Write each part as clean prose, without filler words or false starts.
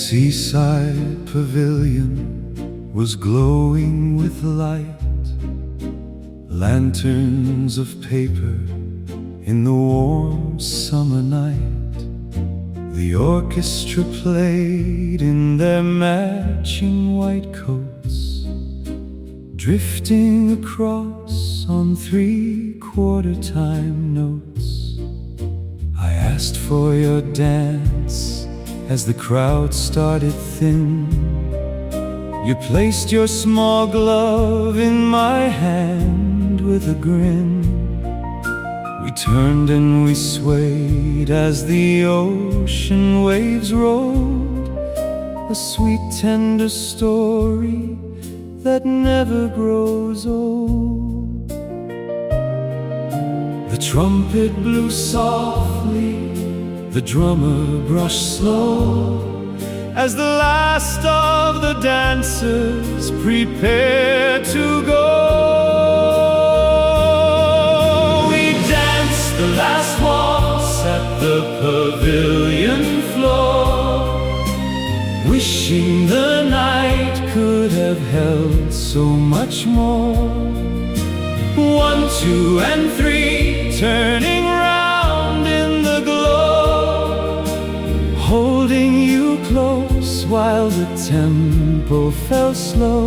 seaside pavilion was glowing with light, lanterns of paper in the warm summer night. The orchestra played in their matching white coats, drifting across on 3/4 time notes. I asked for your dance as the crowd started thin. You placed your small glove in my hand with a grin. We turned and we swayed as the ocean waves rolled, a sweet tender story that never grows old. The trumpet blew softly, the drummer brushed slow, as the last of the dancers prepared to go. We danced the last waltz at the pavilion floor, wishing the night could have held so much more. 1, 2, and 3, turning round in the glow, holding you close while the tempo fell slow.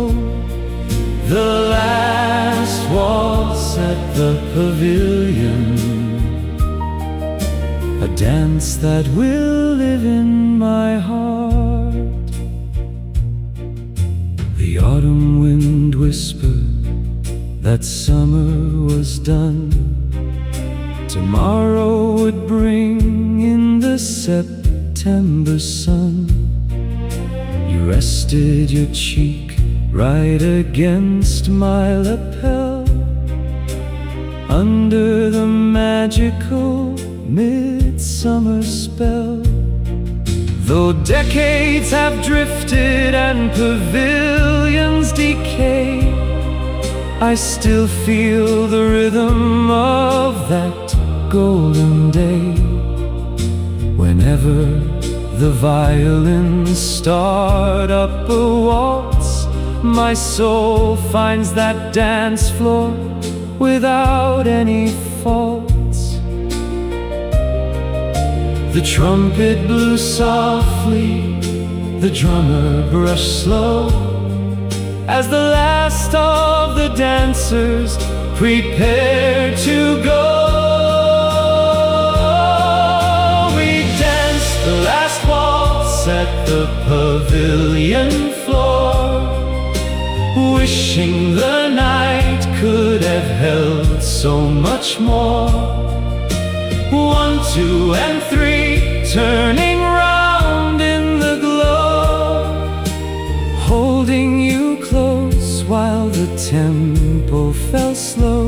The last waltz at the pavilion, a dance that will live in my heart. The autumn wind whispered that summer was done. Tomorrow would bring in the September sun. You rested your cheek right against my lapel, under the magical midsummer spell. Though decades have drifted and pavilions decay, I still feel the rhythm of that golden day. Whenever the violins start up a waltz, my soul finds that dance floor without any faults. The trumpet blew softly, the drummer brushed slow, as the last of the dancers prepared to go. We danced the last waltz at the pavilion floor, wishing the night could have held so much more. 1, 2, and 3, turning round in the glow, holding you close while the tempo fell slow.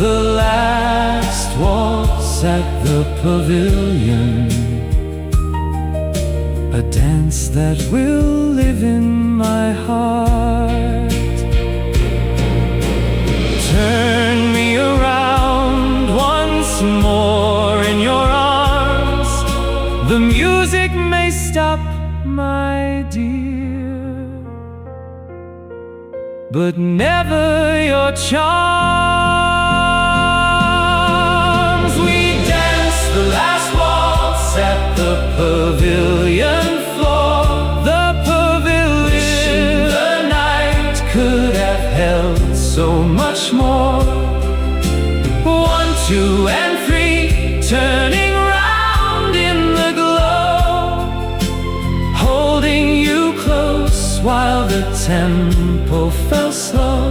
The last waltz at the pavilion, a dance that will live in my heart. Turn me around once more in your arms. The music may stop, my dear, but never your charms. We danced the last waltz at the pavilion floor, the pavilion, wishing the night could have held so much more. 1, 2, and 3, turning round in the glow, holding you close while the tempo fell slow.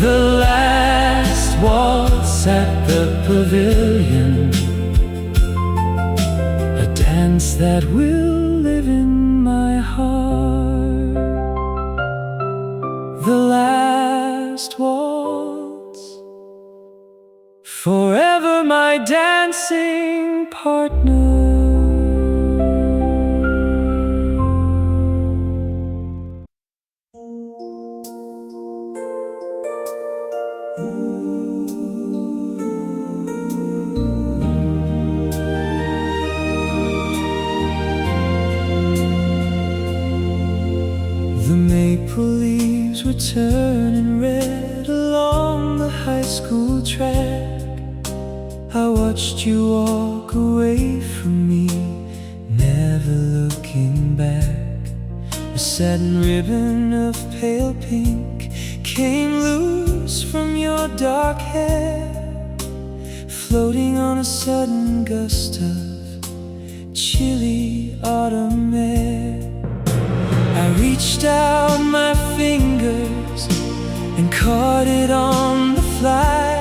The last waltz at the pavilion, a dance that will live in my heart. The last waltz, forever my dancing partner. wheels were turning red along the high school track. I watched you walk away from me, never looking back. A satin ribbon of pale pink came loose from your dark hair, floating on a sudden gust of chilly autumn air. I reached out my fingers and caught it on the fly.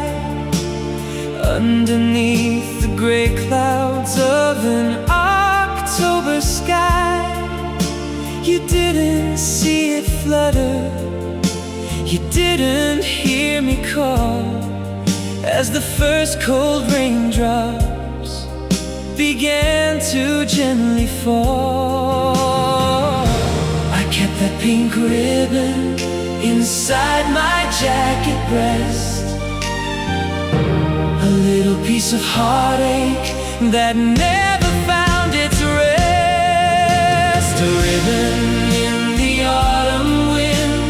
Underneath the gray clouds of an October sky, you didn't see it flutter, you didn't hear me call, as the first cold raindrops began to gently fall. I kept that pink ribbon inside my jacket breast, a little piece of heartache that never found its rest. A ribbon in the autumn wind,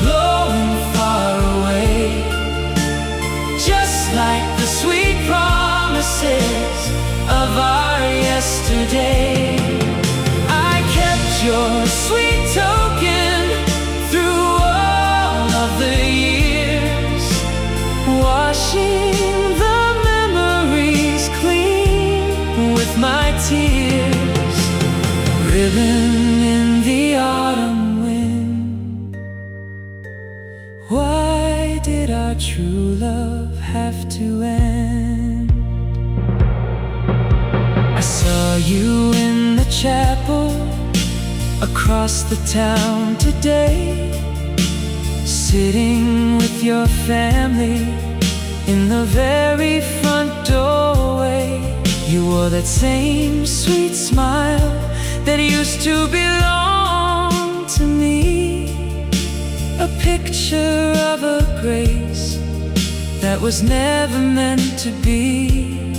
blowing far away, just like the sweet promises of our yesterday. I kept your sweet token through all of the years, washing my tears. Ribbon in the autumn wind, why did our true love have to end? I saw you in the chapel across the town today, sitting with your family in the very front doorway. You wore that same sweet smile that used to belong to me, a picture of a grace that was never meant to be.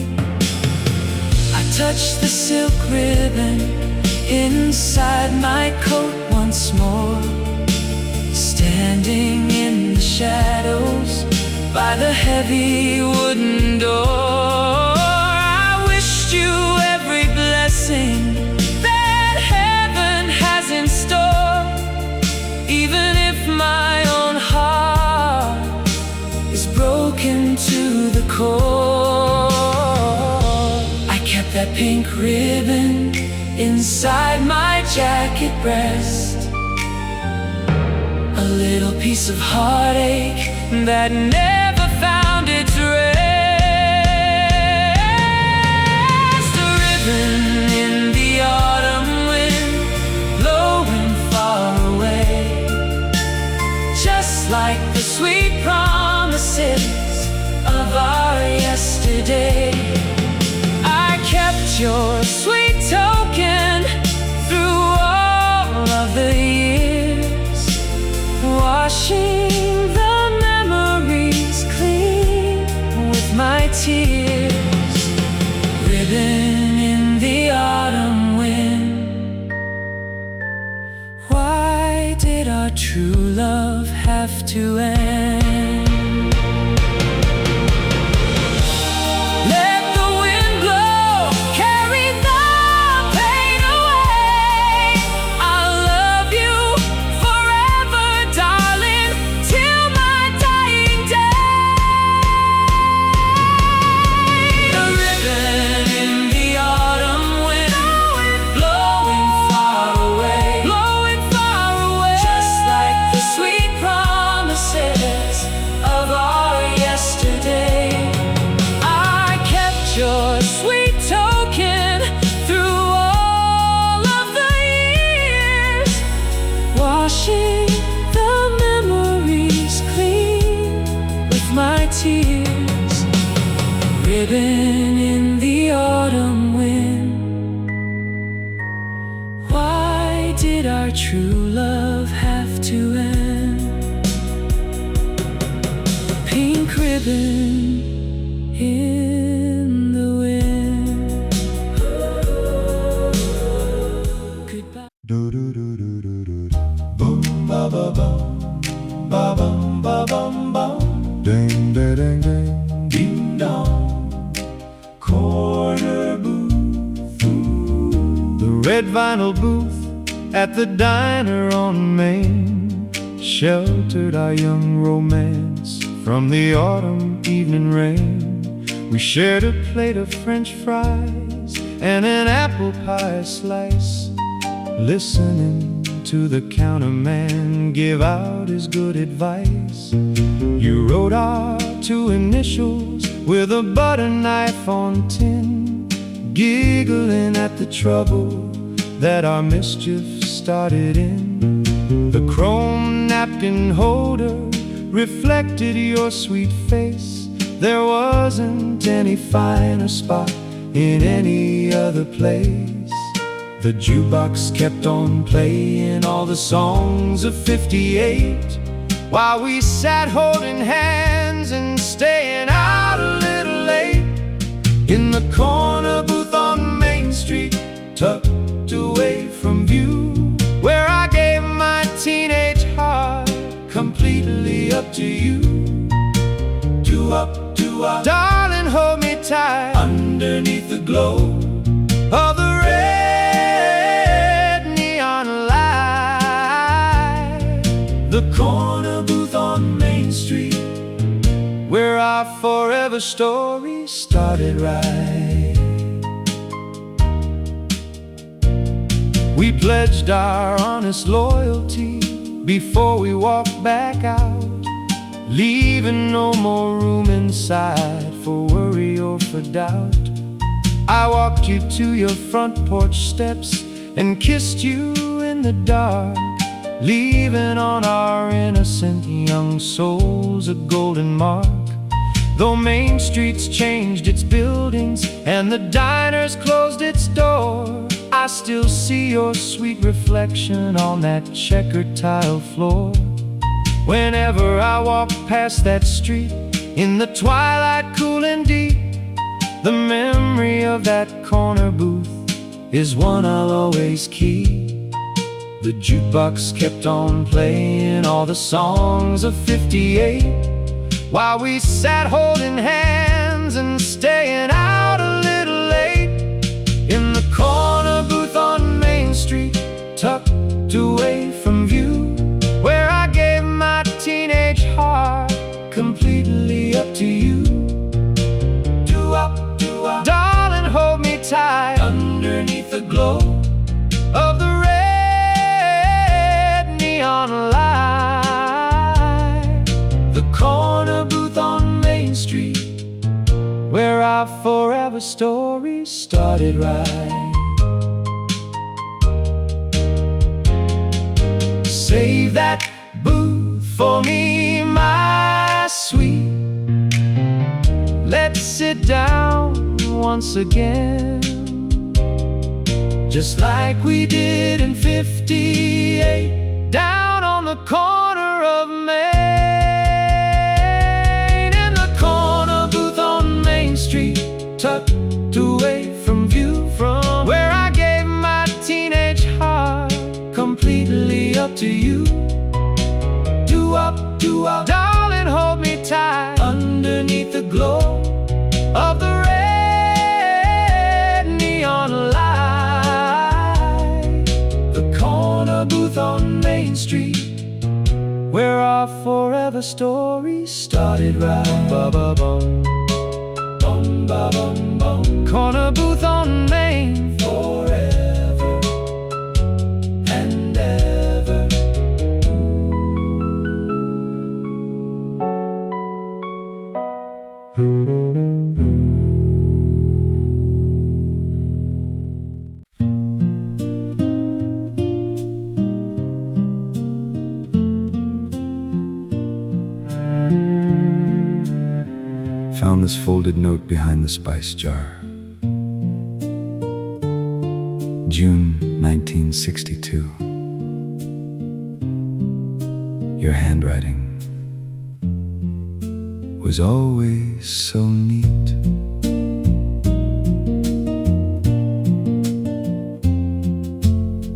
I touched the silk ribbon inside my coat once more, standing in the shadows by the heavy wooden door. You every blessing that heaven has in store, even if my own heart is broken to the core. I kept that pink ribbon inside my jacket breast, a little piece of heartache that never found its rest. In the autumn wind, blowing far away, just like the sweet promises of our yesterday. I kept your sweet token through all of the years, washing the memories clean with my tears. Ribbon in the autumn wind, why did our true love have to end? Let the wind blow, carry the pain away. I'll love you forever, darling, till my dying day. The ribbon in the autumn wind, blowing far away, just like the sweet promises of our yesterday. I kept your sweet token through all of the years, washing the memories clean with my tears. Ribbon in the autumn wind, why did our true love have to end? Pink ribbon in the wind. Goodbye. Boom ba ba bum, final booth at the diner on Main sheltered our young romance from the autumn evening rain. We shared a plate of French fries and an apple pie slice, listening to the counterman give out his good advice. You wrote our two initials with a butter knife on tin, giggling at the trouble that our mischief started in. The chrome napkin holder reflected your sweet face. There wasn't any finer spot in any other place. The jukebox kept on playing all the songs of '58, while we sat holding hands and staying out a little late. In the corner booth on Main Street, tucked away from view, where I gave my teenage heart completely up to you. Do up, darling, hold me tight, underneath the glow of the red neon light. The corner booth on Main Street, where our forever story started right. We pledged our honest loyalty before we walked back out, leaving no more room inside for worry or for doubt. I walked you to your front porch steps and kissed you in the dark, leaving on our innocent young souls a golden mark. Though Main Street's changed its buildings and the diner's closed its door, I still see your sweet reflection on that checkered tile floor. Whenever I walk past that street in the twilight cool and deep, the memory of that corner booth is one I'll always keep. The jukebox kept on playing all the songs of '58, while we sat holding hands and staying out a little late. In the corner booth on Main Street, tucked away from view, where I gave my teenage heart completely up to you. Do up, darling, hold me tight, underneath the glow of the red neon light. The corner booth on Main Street, where our forever story started right. Save that booth for me, my sweet. Let's sit down once again, just like we did in '58, down on the corner of Main. In the corner booth on Main Street, tucked away from view, from where I gave my teenage heart completely up to you. Do up, darling, hold me tight, underneath the glow of the red neon light. The corner booth on Main Street, where our forever story started right. Ba-ba-bum, bum, ba-bum, bum. Corner booth on Main, forever and ever. Found this folded note behind the spice jar. June 1962. Your handwriting was always so neat.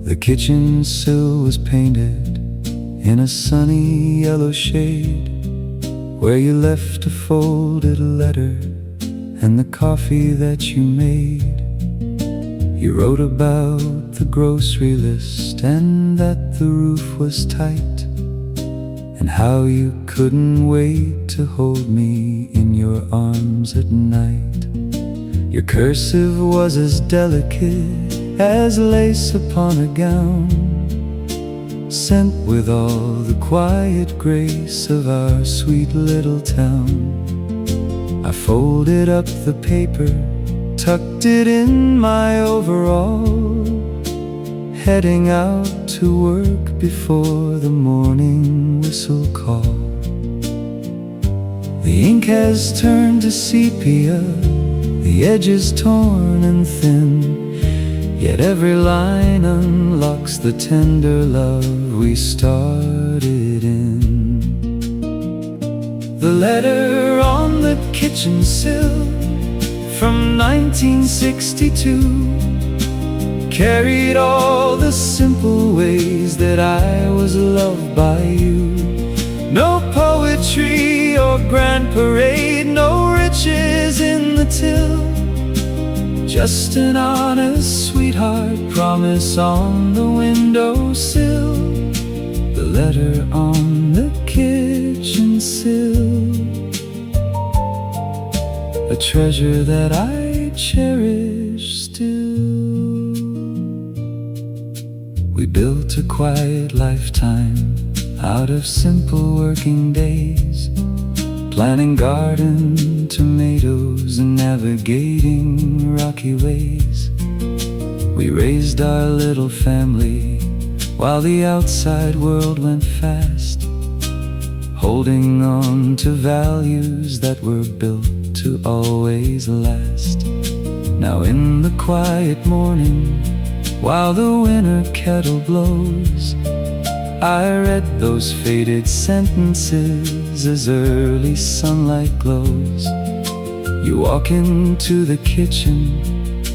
The kitchen sill was painted in a sunny yellow shade, where you left a folded letter and the coffee that you made. You wrote about the grocery list and that the roof was tight, and how you couldn't wait to hold me in your arms at night. Your cursive was as delicate as lace upon a gown, sent with all the quiet grace of our sweet little town. I folded up the paper, tucked it in my overall, heading out to work before the morning whistle call. The ink has turned to sepia, the edges torn and thin, yet every line unlocks the tender love we started in. The letter on the kitchen sill from 1962 carried all the simple ways that I was loved by you. No poetry or grand parade, no riches in the till, just an honest sweetheart promise on the windowsill. The letter on the kitchen sill, a treasure that I cherish still. We built a quiet lifetime out of simple working days, planting garden tomatoes and navigating rocky ways. We raised our little family while the outside world went fast, holding on to values that were built to always last. Now in the quiet morning, while the winter kettle blows, I read those faded sentences as early sunlight glows. You walk into the kitchen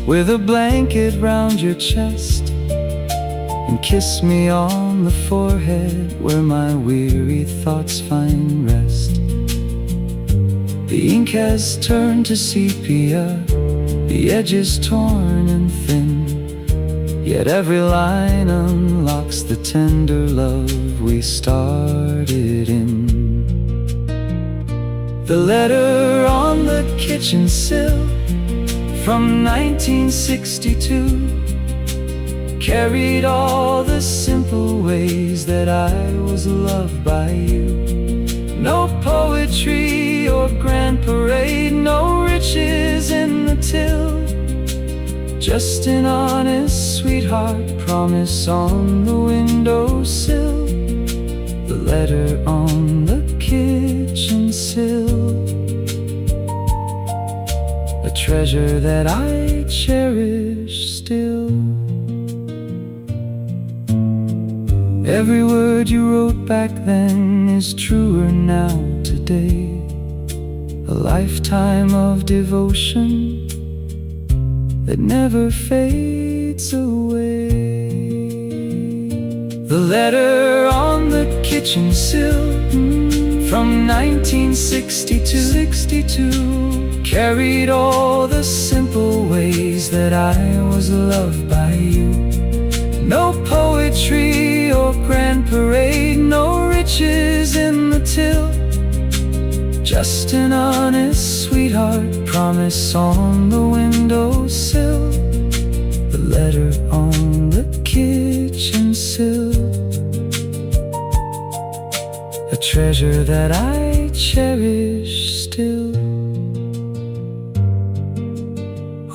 with a blanket round your chest, and kiss me on the forehead where my weary thoughts find rest. The ink has turned to sepia, the edges torn and thin, yet every line unlocks the tender love we started in. The letter on the kitchen sill from 1962 carried all the simple ways that I was loved by you. No poetry or grand parade, no riches in the till, just an honest sweetheart promise on the windowsill. The letter on the kitchen sill, a treasure that I cherish still. Every word you wrote back then is truer now today, a lifetime of devotion that never fades away. The letter on the kitchen sill from 1962 carried all the simple ways that I was loved by you. No poetry or grand parade, no riches in the till, just an honest sweetheart promise on the windowsill. The letter on the kitchen sill, a treasure that I cherish still.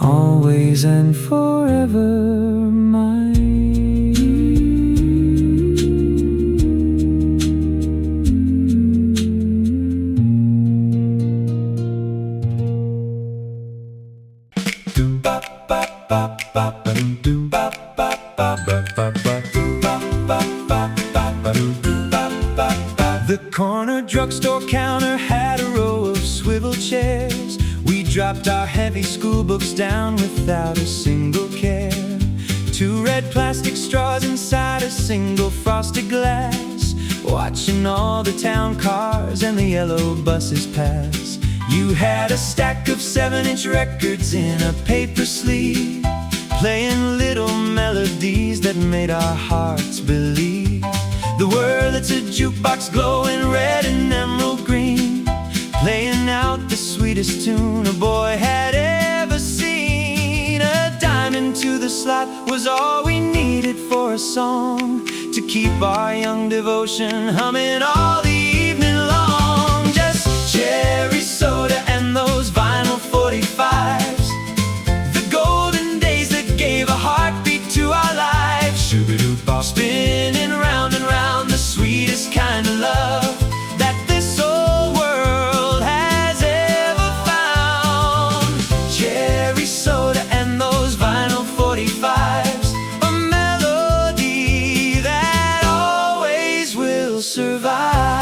Always and forever mine. The corner drugstore counter had a row of swivel chairs. We dropped our heavy school books down without a single care. 2 red plastic straws inside a single frosted glass, watching all the town cars and the yellow buses pass. You had a stack of 7-inch records in a paper sleeve, playing little melodies that made our hearts believe. The words a jukebox glowing red and emerald green, playing out the sweetest tune a boy had ever seen. A dime into the slot was all we needed for a song to keep our young devotion humming all the evening long. Just cherry soda and those vinyl 45s, the golden days that gave a heartbeat to our lives. Shoo-ba-doo-bop, spinning round and round, the sweetest kind of love that this old world has ever found. Cherry soda and those vinyl 45s, a melody that always will survive.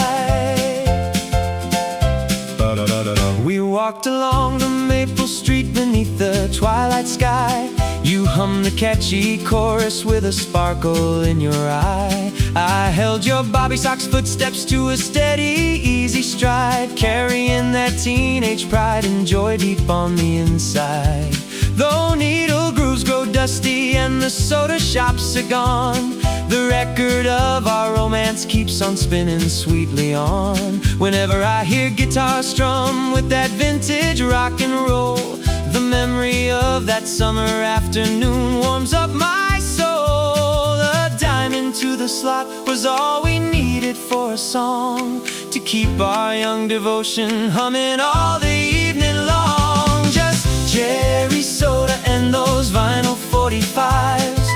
We walked along the maple street beneath the twilight sky. You hummed the catchy chorus with a sparkle in your eye. I held your bobby sox footsteps to a steady, easy stride, carrying that teenage pride and joy deep on the inside. Though needle grooves grow dusty and the soda shops are gone, the record of our romance keeps on spinning sweetly on. Whenever I hear guitar strum with that vintage rock and roll, the memory of that summer afternoon warms up my soul. A dime into the slot was all we needed for a song to keep our young devotion humming all the evening long. Just cherry soda and those vinyl 45s,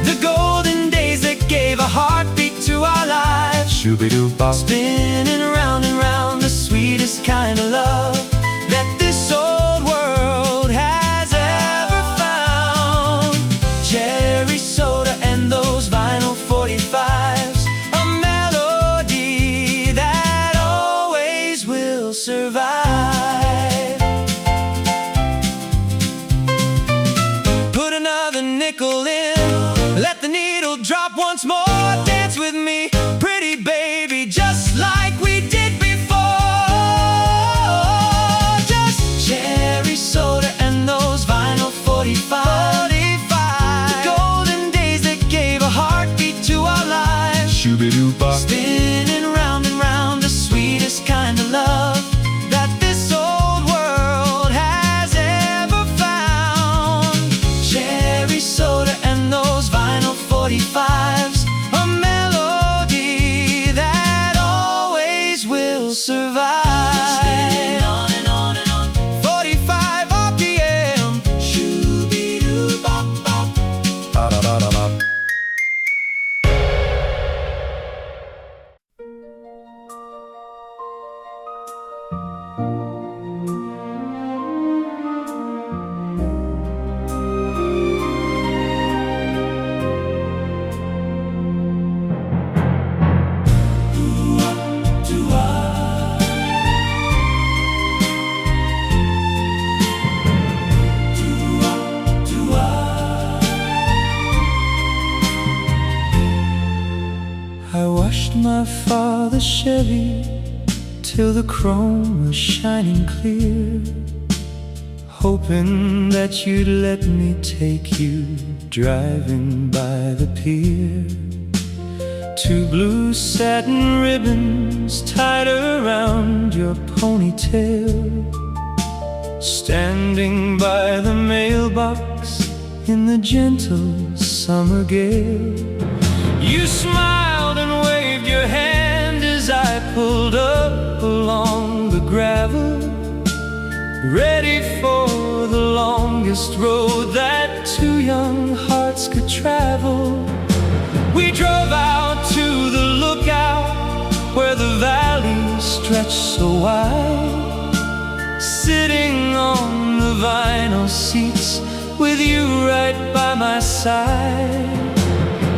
the golden days that gave a heartbeat to our lives. Shoo-ba-doo-bop, spinning round and round, the sweetest kind of love that this old world has ever found. Cherry soda and those vinyl 45s, a melody that always will survive. Put another nickel in, let the needle drop once more. Dance with me, pretty baby, just like we did before. Just cherry soda and those vinyl 45s, the golden days that gave a heartbeat to our lives. Shoo-ba-doo-bop, spinning round and round, the sweetest kind of love that this old world has ever found. Cherry soda and those vinyl 45s, a melody that always will survive. Spinning on and on and on, 45 RPM. Shoo-be-doo-bop-bop, ba-da-da-da-bop. I washed my father's Chevy till the chrome was shining clear, hoping that you'd let me take you driving by the pier. Two blue satin ribbons tied around your ponytail, standing by the mailbox in the gentle summer gale. You smiled and waved your hand as I pulled up along the gravel, ready for the longest road that two young hearts could travel. We drove out to the lookout where the valley stretched so wide, sitting on the vinyl seats with you right by my side.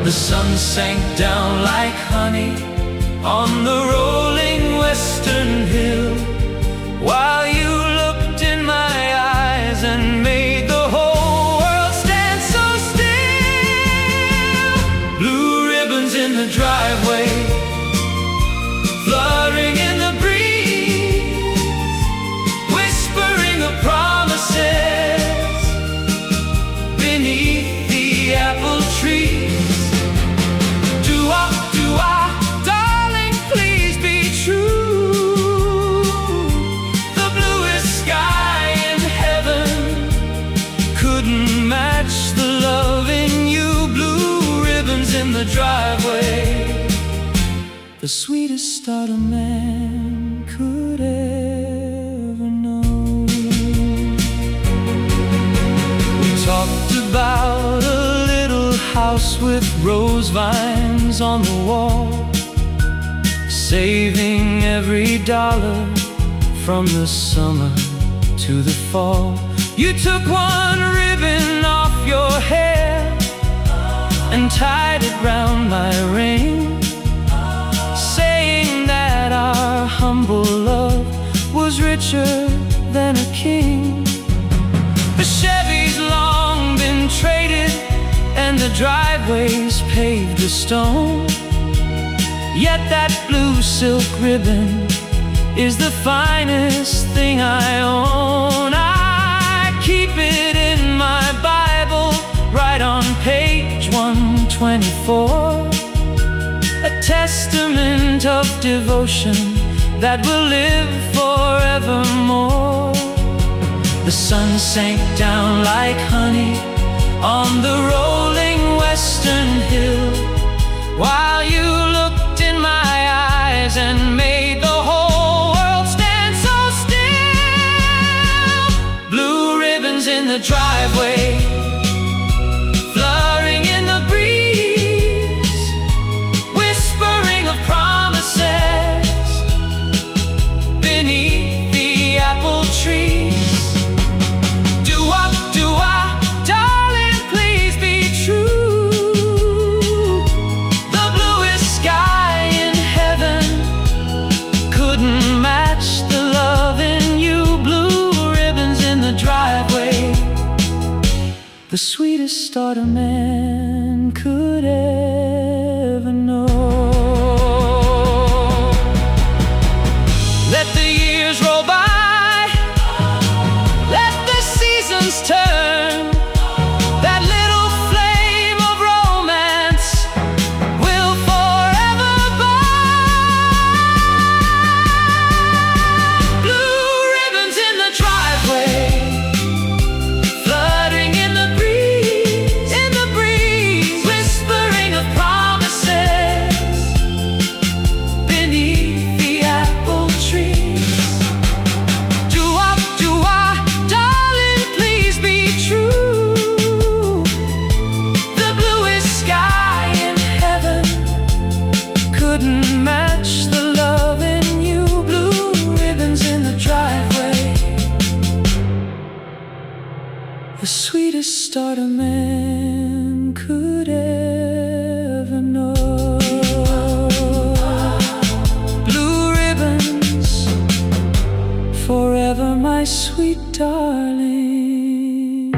The sun sank down like honey on the rolling western hill, while you looked in my eyes and made the whole world stand so still. Blue ribbons in the driveway, fluttering in the breeze, whispering of promises beneath driveway, the sweetest start a man could ever know. We talked about a little house with rose vines on the wall, saving every dollar from the summer to the fall. You took one ribbon off your hair and tied it round my ring, saying that our humble love was richer than a king. The Chevy's long been traded and the driveway's paved with stone, yet that blue silk ribbon is the finest thing I own. I keep it in my Bible, right on page 124, a testament of devotion that will live forevermore. The sun sank down like honey on the rolling western hill, while you looked in my eyes and made the whole world stand so still. Blue ribbons in the driveway, fluttering in the breeze, whispering of promises beneath the apple trees. The sweetest start a man could ever know. Let the years roll by, let the seasons turn. That little flame of romance will forever burn. Blue ribbons in the driveway, the sweetest start a man could ever know. Blue ribbons, forever my sweet darling.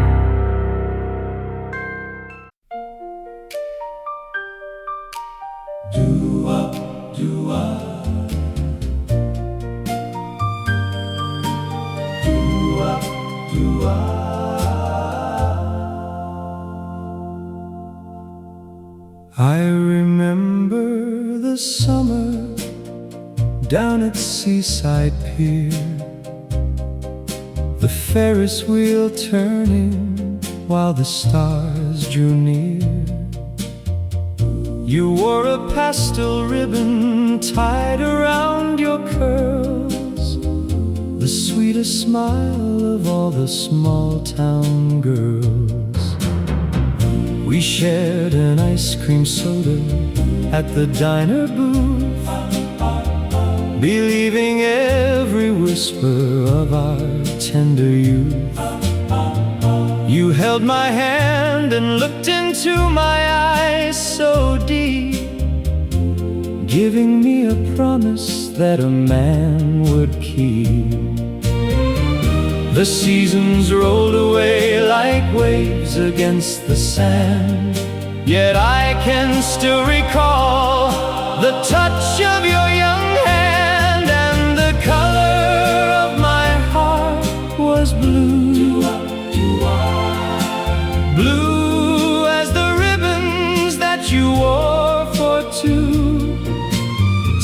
Do-wop, do-wop, do-wop, do-wop. I remember the summer down at Seaside Pier, the Ferris wheel turning while the stars drew near. You wore a pastel ribbon tied around your curls, the sweetest smile of all the small town girls. We shared an ice cream soda at the diner booth, believing every whisper of our tender youth. You held my hand and looked into my eyes so deep, giving me a promise that a man would keep. The seasons rolled away like waves against the sand, yet I can still recall the touch of your young hand, and the color of my heart was blue. Blue as the ribbons that you wore for two.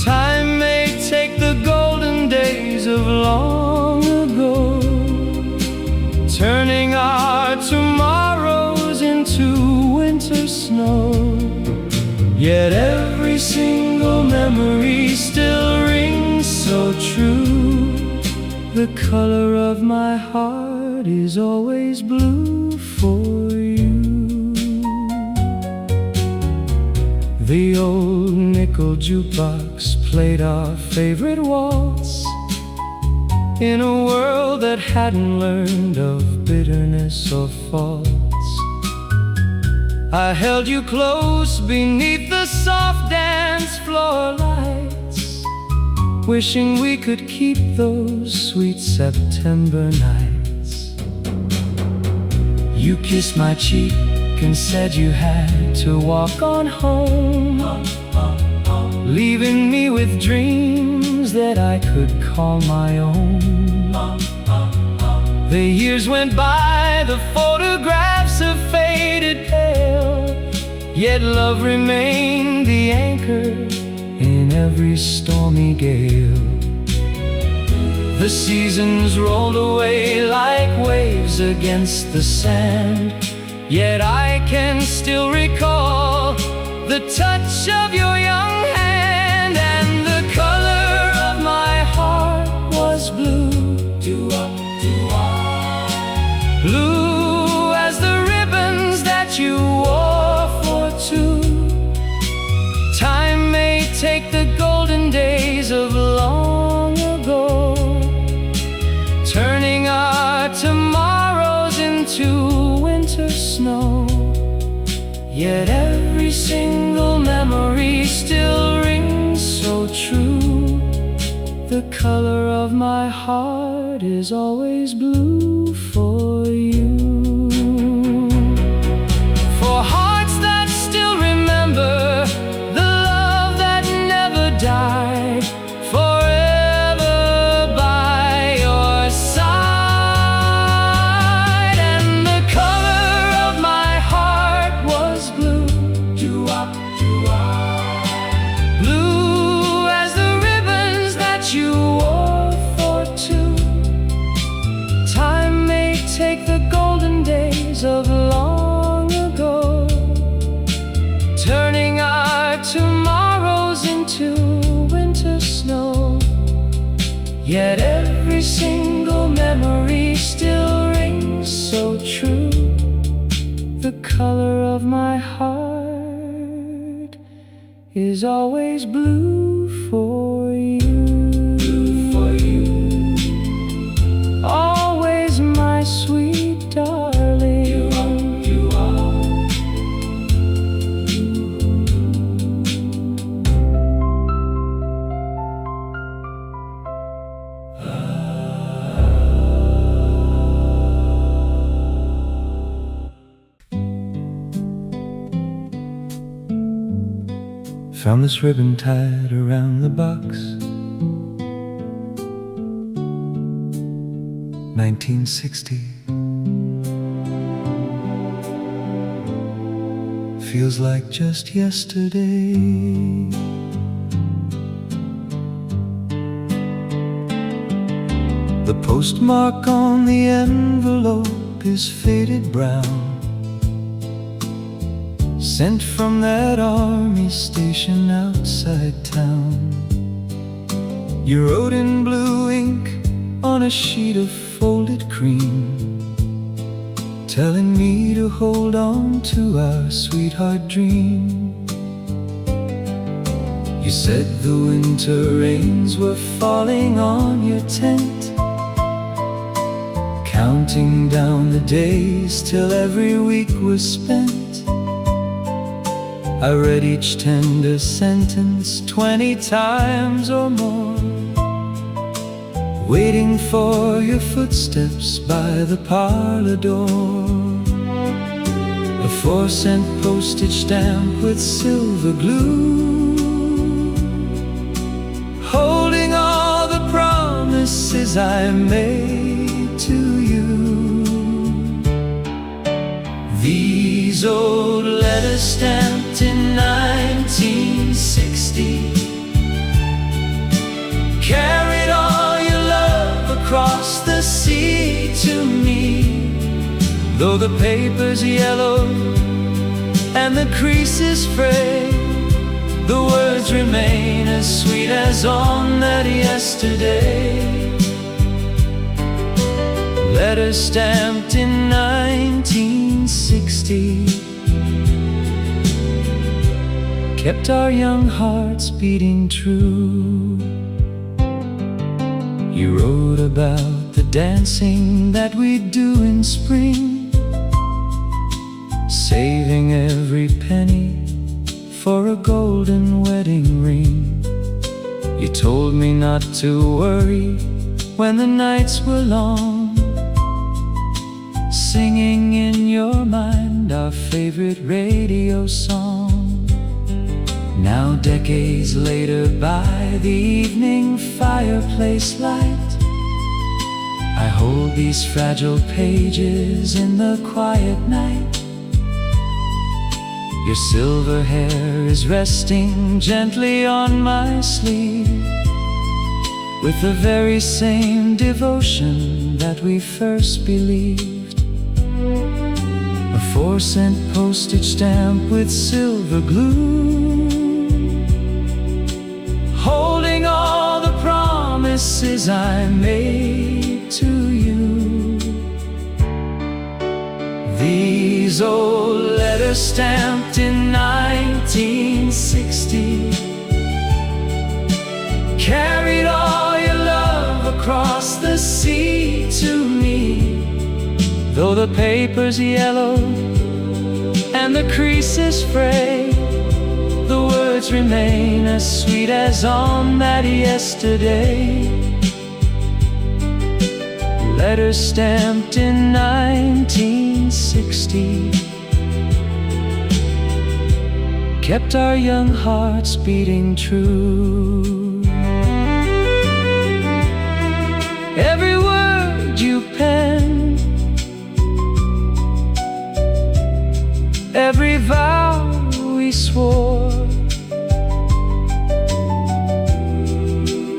Time may take the golden days of long ago, turning our tomorrows into winter snow. Yet Yet every single memory still rings so true. The color of my heart is always blue for you. The old nickel jukebox played our favorite waltz in a world that hadn't learned of bitterness or faults. I held you close beneath the soft dance floor lights, wishing we could keep those sweet September nights. You kissed my cheek and said you had to walk on home, leaving me with dreams that I could call my own. The years went by, the photographs have faded pale, yet love remained the anchor in every stormy gale. The seasons rolled away like waves against the sand, yet I can still recall the touch of your young hand, and the color of my heart was blue. Blue as the ribbons that you wore for two. Time may take the golden days of long ago, turning our tomorrows into winter snow. Yet every single memory still rings so true. The color of my heart is always blue for you. For hearts that still remember the love that never died, forever by your side. And the color of my heart was blue. Blue as the ribbons that you wore for two. Time may take the golden days of long ago, turning our tomorrows into winter snow. Yet every single memory still rings so true. The color of my heart is always blue for you. Always my sweet darling. You are. Found this ribbon tied around the box. 1960. Feels like just yesterday. The postmark on the envelope is faded brown, sent from that army station outside town. You wrote in blue ink on a sheet of folded cream, telling me to hold on to our sweetheart dream. You said the winter rains were falling on your tent, counting down the days till every week was spent. I read each tender sentence 20 times or more, waiting for your footsteps by the parlor door. A 4-cent postage stamp with silver glue, holding all the promises I made to you. These old letters stamped in 1960 carried all your love across the sea to me. Though the paper's yellow and the creases frayed, as sweet as on that yesterday. Letter stamped in 1960 kept our young hearts beating true. You wrote about the dancing that we'd do in spring, saving every penny for a golden wedding ring. You told me not to worry when the nights were long, singing in your mind our favorite radio song. Now decades later, by the evening fireplace light, I hold these fragile pages in the quiet night. Your silver hair is resting gently on my sleeve, with the very same devotion that we first believed. A 4-cent postage stamp with silver glue, holding all the promises I made to you. These old letters stamped in 1960 carried all your love across the sea to me. Though the paper's yellow and the creases fray, the words remain as sweet as on that yesterday. Letters stamped in 1960 kept our young hearts beating true. Every word you penned, every vow we swore,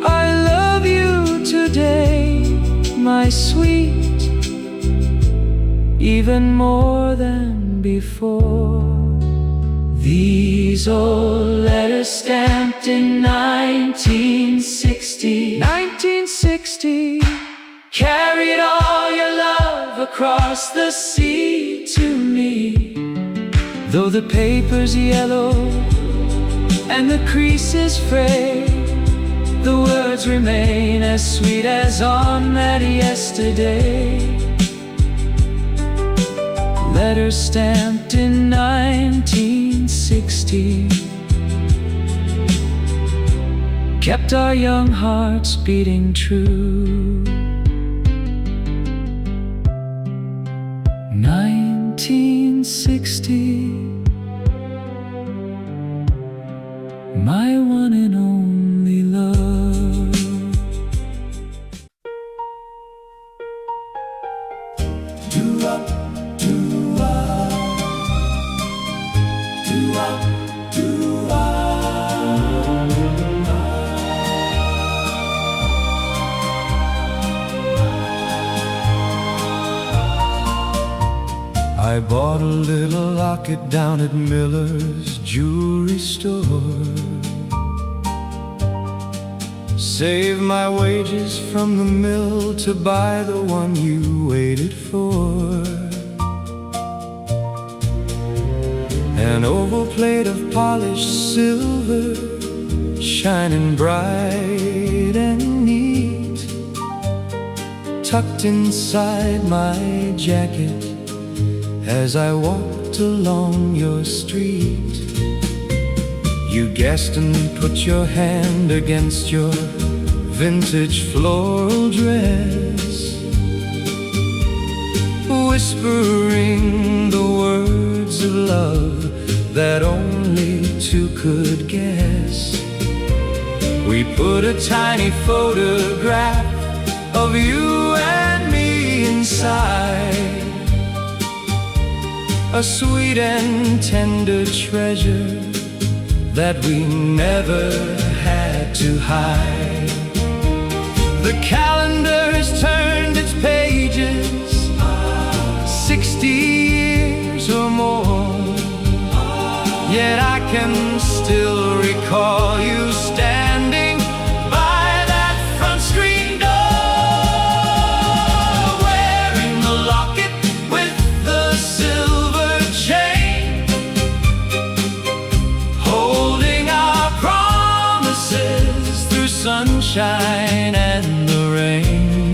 I love you today, my sweet, even more than before. These old letters stamped in 1960 carried all your love across the sea to me. Though the paper's yellow and the creases fray, the words remain as sweet as on that yesterday. Letters stamped in 1960 kept our young hearts beating true. 1960, my one and only love. Do-up, do-up, do-up, do-up. I bought a little locket down at Miller's jewelry store. Saved my wages from the mill to buy the one you waited for. An oval plate of polished silver, shining bright and neat, tucked inside my jacket as I walked along your street. You guessed and put your hand against your vintage floral dress, whispering the words of love that only two could guess. We put a tiny photograph of you and me inside, a sweet and tender treasure that we never had to hide. The calendar has turned its pages 60 years or more, yet I can still recall you standing sunshine and the rain.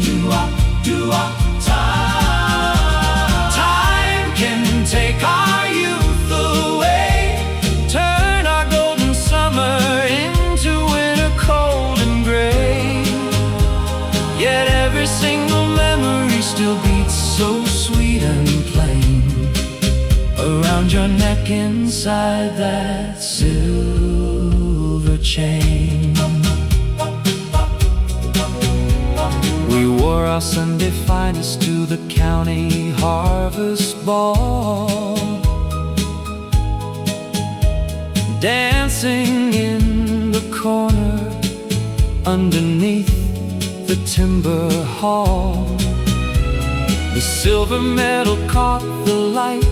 Time can take our youth away, turn our golden summer into winter cold and gray. Yet every single memory still beats so sweet and plain around your neck inside that silver chain. We wore our Sunday finest to the county harvest ball, dancing in the corner underneath the timber hall. The silver medal caught the light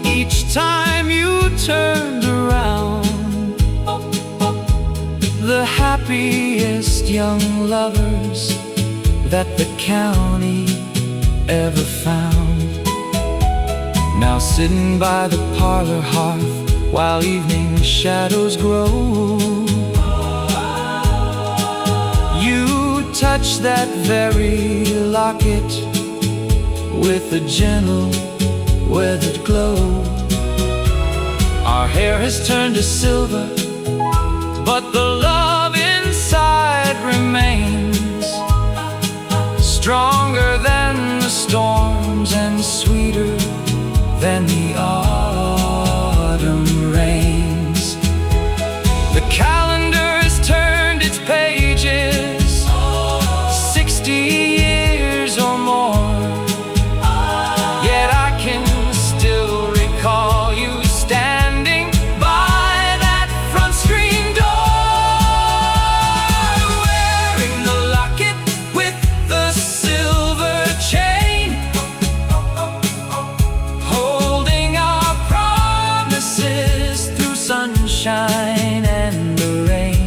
each time you turned around. The happiest young lovers that the county ever found, now sitting by the parlor hearth while evening shadows grow. You touch that very locket with a gentle weathered glow. Our hair has turned to silver, but the love inside remains, stronger than the storms and sweeter than the autumn rains. The calendar has turned its pages 60 years or more, yet I can still recall you standing by that front screen door, wearing the locket with the silver chain, holding our promises through sunshine and the rain.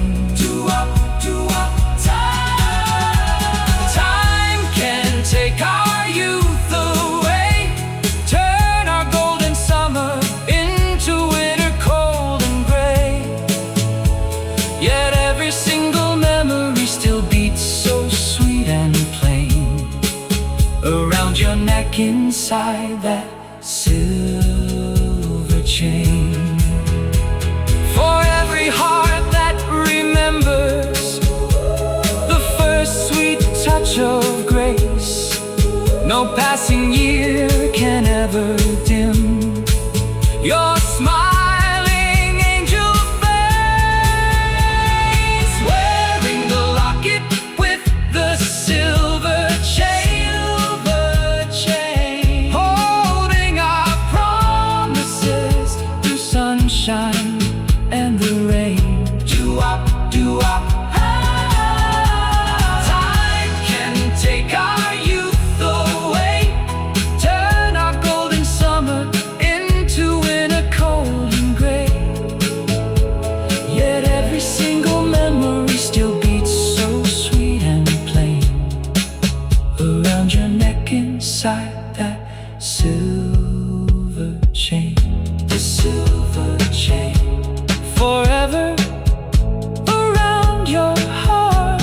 Time can take our youth away, turn our golden summer into winter cold and gray. Yet every single memory still beats so sweet and plain around your neck inside that silver chain. For every heart that remembers the first sweet touch of grace, no passing year can ever dim your smiling angel face, wearing the locket with the silver chain, holding our promises through sunshine and the rain. Time can take our youth away, turn our golden summer into winter cold and gray. Yet every single memory still beats so sweet and plain around your neck inside that silver chain. The silver chain, forever around your heart.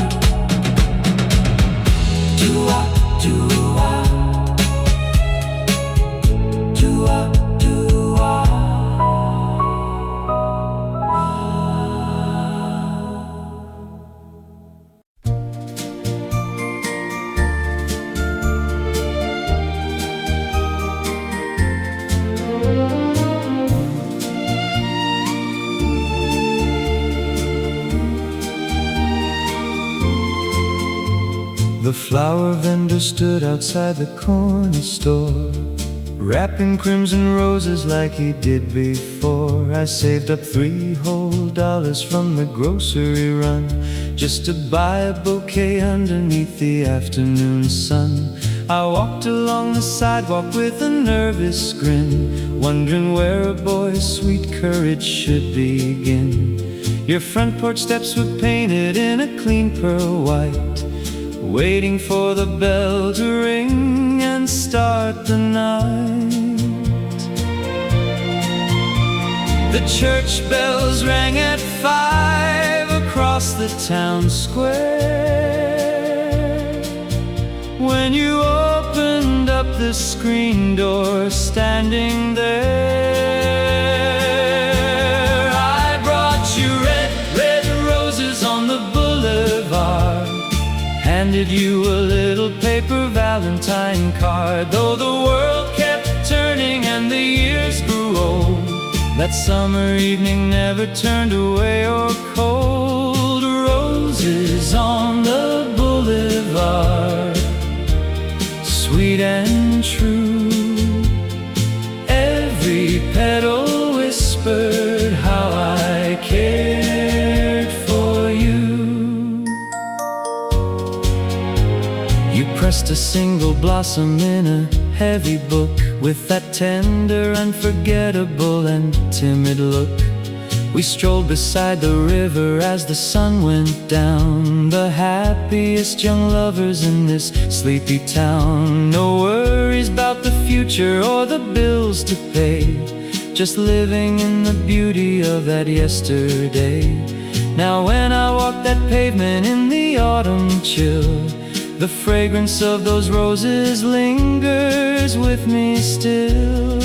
Do-ah, do-ah, do-ah, do-ah. The flower vendor stood outside the corner store, wrapping crimson roses like he did before. I saved up $3 whole from the grocery run just to buy a bouquet underneath the afternoon sun. I walked along the sidewalk with a nervous grin, wondering where a boy's sweet courage should begin. Your front porch steps were painted in a clean pearl white, waiting for the bell to ring and start the night. The church bells rang at 5 across the the town square. When you opened up the screen door, standing there, I brought you red, red roses on the boulevard, handed you a little paper Valentine card. Though the world kept turning and the years grew old, that summer evening never turned away or cold. Roses on the boulevard, sweet and true. Every petal whispered how I cared for you. You pressed a single blossom in a heavy book, with that tender, unforgettable and timid look. We strolled beside the river as the sun went down, the happiest young lovers in this sleepy town. No worries about the future or the bills to pay, just living in the beauty of that yesterday. Now when I walk that pavement in the autumn chill, the fragrance of those roses lingers with me still.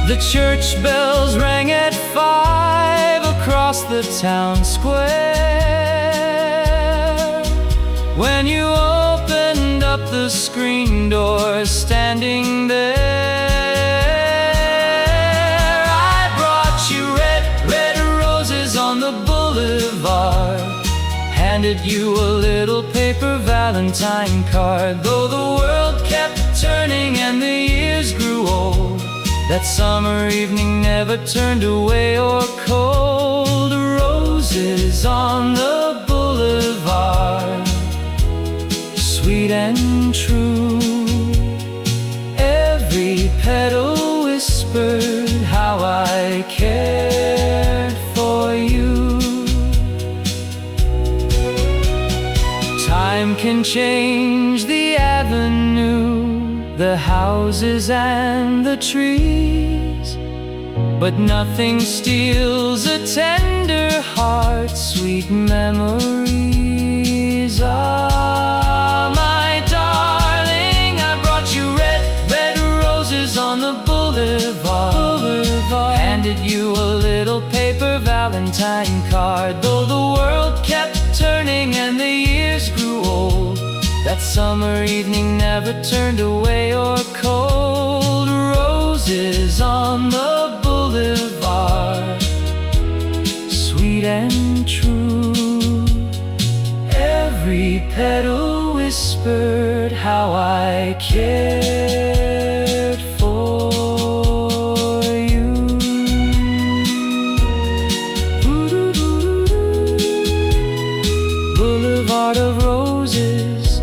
The church bells rang at 5 across the town square. When you opened up the screen door, standing there, I brought you red, red roses on the boulevard, handed you a little paper Valentine card. Though the world kept turning and the years grew old, that summer evening never turned away or cold. Roses on the boulevard, sweet and true. Every petal whispered how I cared for you. Time can change the avenue, the houses and the trees, but nothing steals a tender heart, sweet memories. Ah, my darling, I brought you red, red roses on the boulevard, handed you a little paper Valentine card. Though the world kept turning and the years grew old, that summer evening never turned away or cold. Roses on the boulevard, sweet and true. Every petal whispered how I cared for you. Boulevard of roses,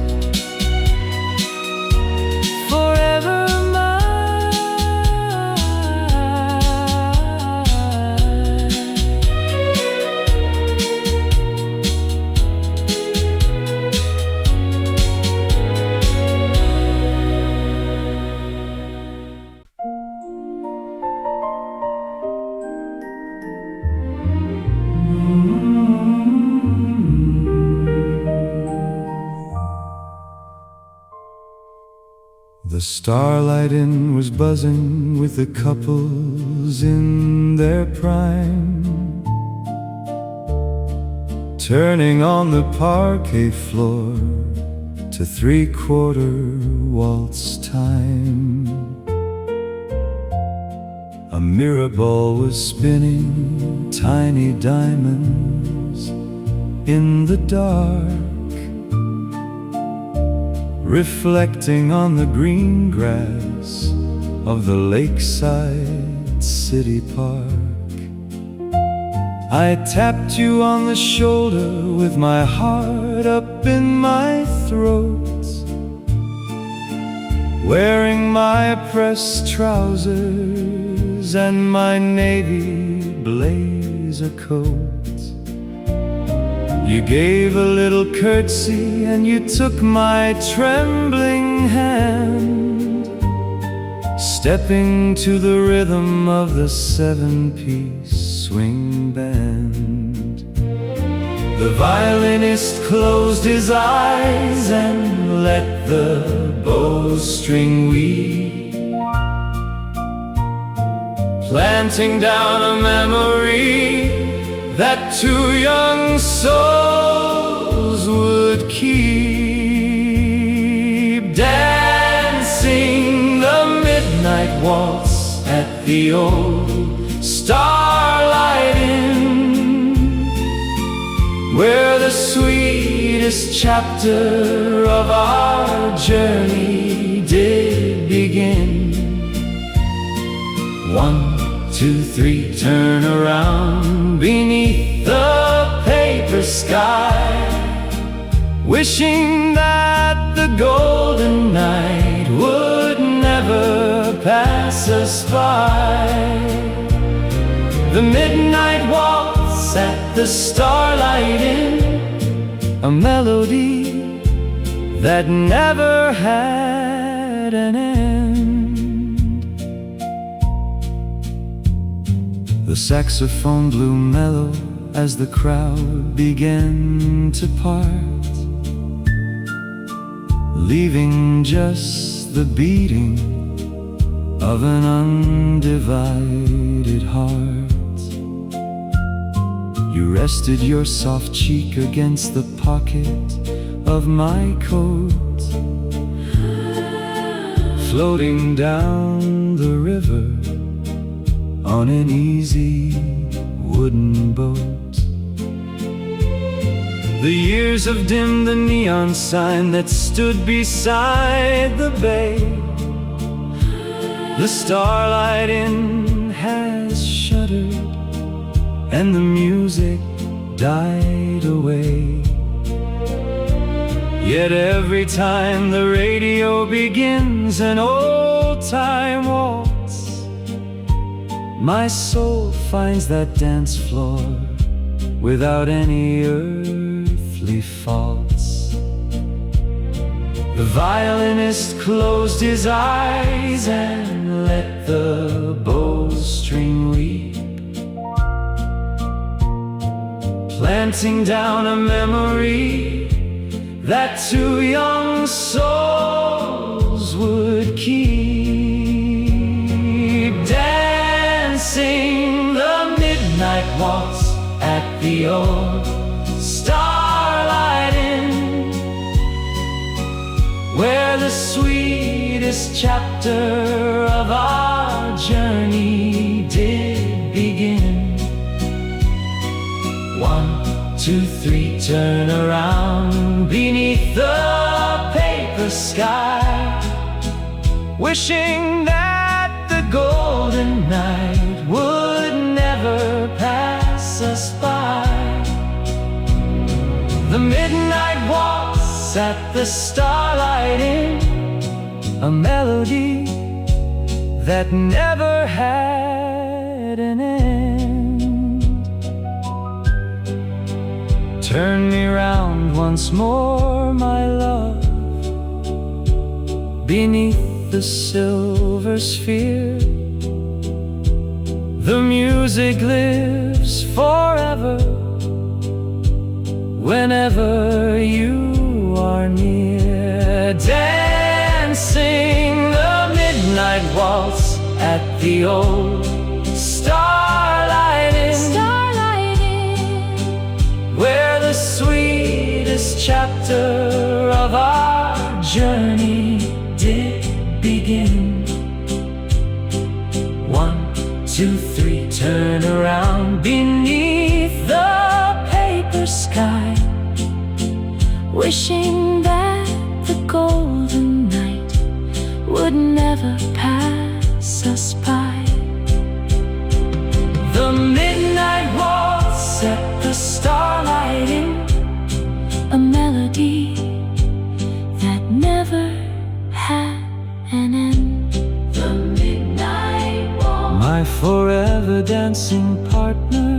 forever The Starlight Inn was buzzing with the couples in their prime, turning on the parquet floor to 3/4 waltz time. A mirror ball was spinning tiny diamonds in the dark, reflecting on the green grass of the lakeside city park. I tapped you on the shoulder with my heart up in my throat, wearing my pressed trousers and my navy blazer coat. You gave a little curtsy and you took my trembling hand, stepping to the rhythm of the 7-piece swing band. The violinist closed his eyes and let the bowstring weep, planting down a memory that two young souls would keep. Dancing the midnight waltz at the old Starlight Inn, where the sweetest chapter of our journey did begin. 1, 2, 3, turn around beneath the paper sky, wishing that the golden night would never pass us by. The midnight waltz at the Starlight Inn, a melody that never had an end. The saxophone blew mellow as the crowd began to part, leaving just the beating of an undivided heart. You rested your soft cheek against the pocket of my coat, floating down the river on an easy wooden boat. The years have dimmed the neon sign that stood beside the bay. The Starlight Inn has shuttered and the music died away. Yet every time the radio begins an old-time waltz, my soul finds that dance floor without any earthly faults. The violinist closed his eyes and let the bowstring weep, planting down a memory that two young souls would keep. Dancing the midnight waltz at the old Starlight Inn, where the sweetest chapter of our journey did begin. 1, 2, 3, turn around beneath the paper sky, wishing that the golden night would never pass us by. The midnight waltz at the Starlight Inn, a melody that never had an end. Turn me round once more, my love, beneath the silver sphere. The music lives forever whenever you are near. Dancing the midnight waltz at the old Starlight Inn, where the sweetest chapter of our journey did begin. 1, 2, 3, turn around beneath the paper sky, wishing that the golden night would never pass us by. The midnight waltz at the Starlight Inn, a melody that never had an end. The midnight waltz, my forever dancing partner,